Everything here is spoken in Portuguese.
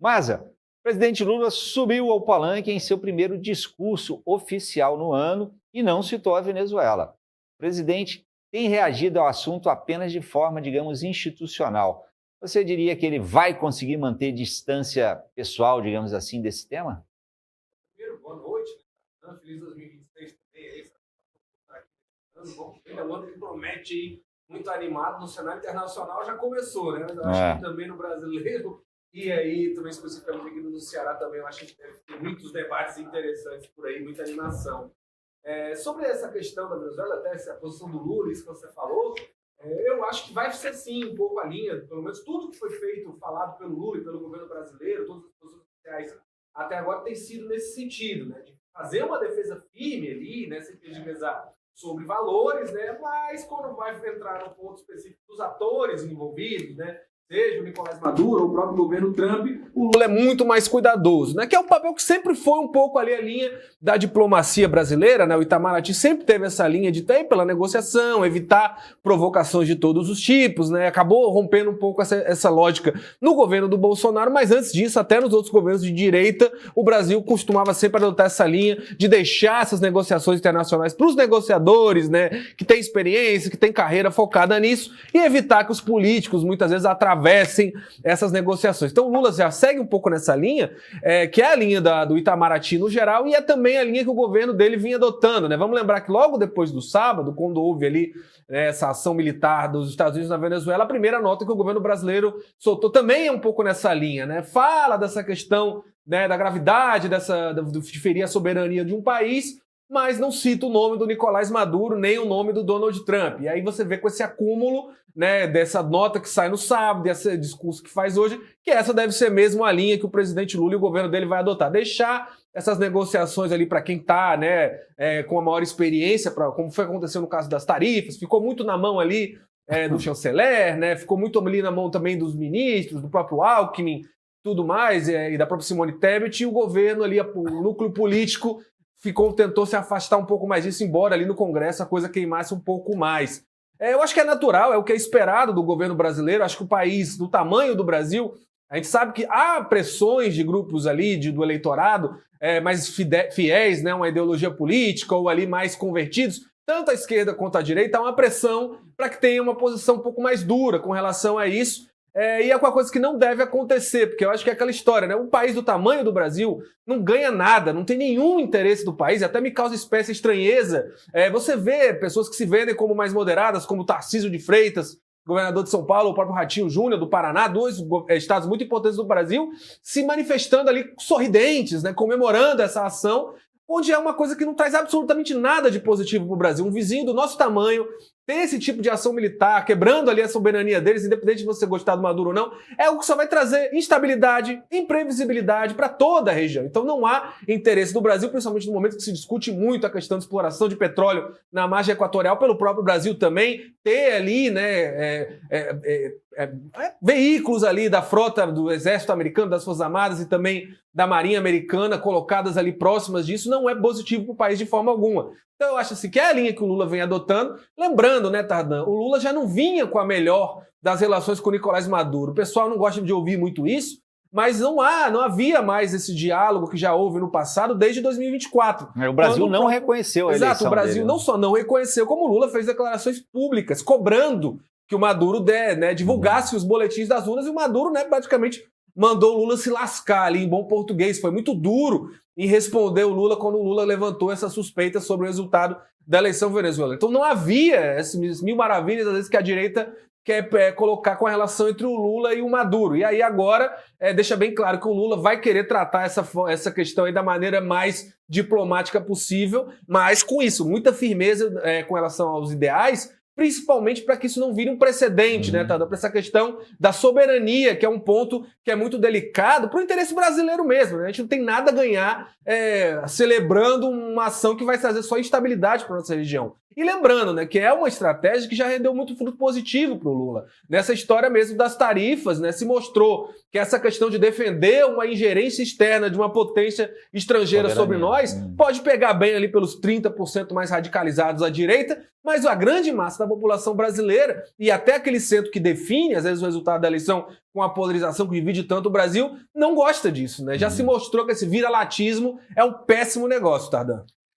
Maza, o presidente Lula subiu ao palanque em seu primeiro discurso oficial no ano e não citou a Venezuela. O presidente tem reagido ao assunto apenas de forma, digamos, institucional. Você diria que ele vai conseguir manter distância pessoal, digamos assim, desse tema? Primeiro, boa noite. Feliz 2026 também. O ano que promete muito animado no cenário internacional já começou, né? Mas eu acho que também no brasileiro, e aí também especificamente aqui no Ceará também, eu acho que deve ter muitos debates interessantes por aí, muita animação. Sobre essa questão da Venezuela, até essa posição do Lula, isso que você falou, eu acho que vai ser sim um pouco a linha, pelo menos tudo que foi feito, falado pelo Lula e pelo governo brasileiro, todas as posições oficiais até agora tem sido nesse sentido, né, de fazer uma defesa firme ali, né, sem tergiversar sobre valores, né, mas quando vai entrar no ponto específico dos atores envolvidos, né, seja o Nicolás Maduro ou o próprio governo Trump, o Lula é muito mais cuidadoso, né? Que é o papel que sempre foi um pouco ali a linha da diplomacia brasileira, né? O Itamaraty sempre teve essa linha de ter pela negociação, evitar provocações de todos os tipos, né? Acabou rompendo um pouco essa lógica no governo do Bolsonaro, mas antes disso, até nos outros governos de direita, o Brasil costumava sempre adotar essa linha de deixar essas negociações internacionais para os negociadores, né? Que tem experiência, que tem carreira focada nisso, e evitar que os políticos muitas vezes atravessem essas negociações. Então o Lula já segue um pouco nessa linha, que é a linha do Itamaraty no geral, e é também a linha que o governo dele vinha adotando, né? Vamos lembrar que logo depois do sábado, quando houve ali essa ação militar dos Estados Unidos na Venezuela, a primeira nota que o governo brasileiro soltou também é um pouco nessa linha, né? Fala dessa questão, né, da gravidade de ferir a soberania de um país, mas não cita o nome do Nicolás Maduro, nem o nome do Donald Trump. E aí você vê com esse acúmulo, né, dessa nota que sai no sábado, desse discurso que faz hoje, que essa deve ser mesmo a linha que o presidente Lula e o governo dele vai adotar. Deixar essas negociações ali para quem está, né, com a maior experiência, como foi aconteceu no caso das tarifas, ficou muito na mão ali do chanceler, né, ficou muito ali na mão também dos ministros, do próprio Alckmin, tudo mais, e da própria Simone Tebet, e o governo ali, o núcleo político, tentou se afastar um pouco mais disso, embora ali no Congresso a coisa queimasse um pouco mais. Eu acho que é natural, é o que é esperado do governo brasileiro. Acho que o país, do tamanho do Brasil, a gente sabe que há pressões de grupos ali, do eleitorado, mais fiéis, né, uma ideologia política ou ali mais convertidos, tanto à esquerda quanto à direita, há uma pressão para que tenha uma posição um pouco mais dura com relação a isso. E é uma coisa que não deve acontecer, porque eu acho que é aquela história, né? Um país do tamanho do Brasil não ganha nada, não tem nenhum interesse do país, até me causa espécie estranheza. Você vê pessoas que se vendem como mais moderadas, como Tarcísio de Freitas, governador de São Paulo, o próprio Ratinho Júnior, do Paraná, dois estados muito importantes do Brasil, se manifestando ali sorridentes, né? Comemorando essa ação, onde é uma coisa que não traz absolutamente nada de positivo para o Brasil. Um vizinho do nosso tamanho tem esse tipo de ação militar, quebrando ali a soberania deles, independente de você gostar do Maduro ou não, é algo que só vai trazer instabilidade, imprevisibilidade para toda a região. Então não há interesse do Brasil, principalmente no momento que se discute muito a questão de exploração de petróleo na margem equatorial, pelo próprio Brasil também, ter ali, né, veículos ali da frota do Exército Americano, das Forças Armadas e também da Marinha Americana colocadas ali próximas disso, não é positivo para o país de forma alguma. Então eu acho assim, que é a linha que o Lula vem adotando. Lembrando, né, Tardan, o Lula já não vinha com a melhor das relações com o Nicolás Maduro. O pessoal não gosta de ouvir muito isso, mas não havia mais esse diálogo que já houve no passado desde 2024. O Brasil não reconheceu a eleição. Exato, o Brasil dele, não só não reconheceu, como o Lula fez declarações públicas, cobrando que o Maduro divulgasse os boletins das urnas, e o Maduro, né, praticamente mandou o Lula se lascar ali em bom português. Foi muito duro em responder o Lula quando o Lula levantou essa suspeita sobre o resultado da eleição venezuelana. Então não havia essas mil maravilhas, às vezes, que a direita quer colocar com a relação entre o Lula e o Maduro. E aí agora deixa bem claro que o Lula vai querer tratar essa questão aí da maneira mais diplomática possível, mas com isso, muita firmeza com relação aos ideais, principalmente para que isso não vire um precedente, né, Tadeu? Para essa questão da soberania, que é um ponto que é muito delicado para o interesse brasileiro mesmo, né? A gente não tem nada a ganhar celebrando uma ação que vai trazer só instabilidade para a nossa região. E lembrando, né, que é uma estratégia que já rendeu muito fruto positivo para o Lula. Nessa história mesmo das tarifas, né, se mostrou que essa questão de defender uma ingerência externa de uma potência estrangeira sobre nós pode pegar bem ali pelos 30% mais radicalizados à direita, mas a grande massa da população brasileira e até aquele centro que define, às vezes, o resultado da eleição com a polarização que divide tanto o Brasil, não gosta disso, né? Já se mostrou que esse viralatismo é um péssimo negócio, Tardan.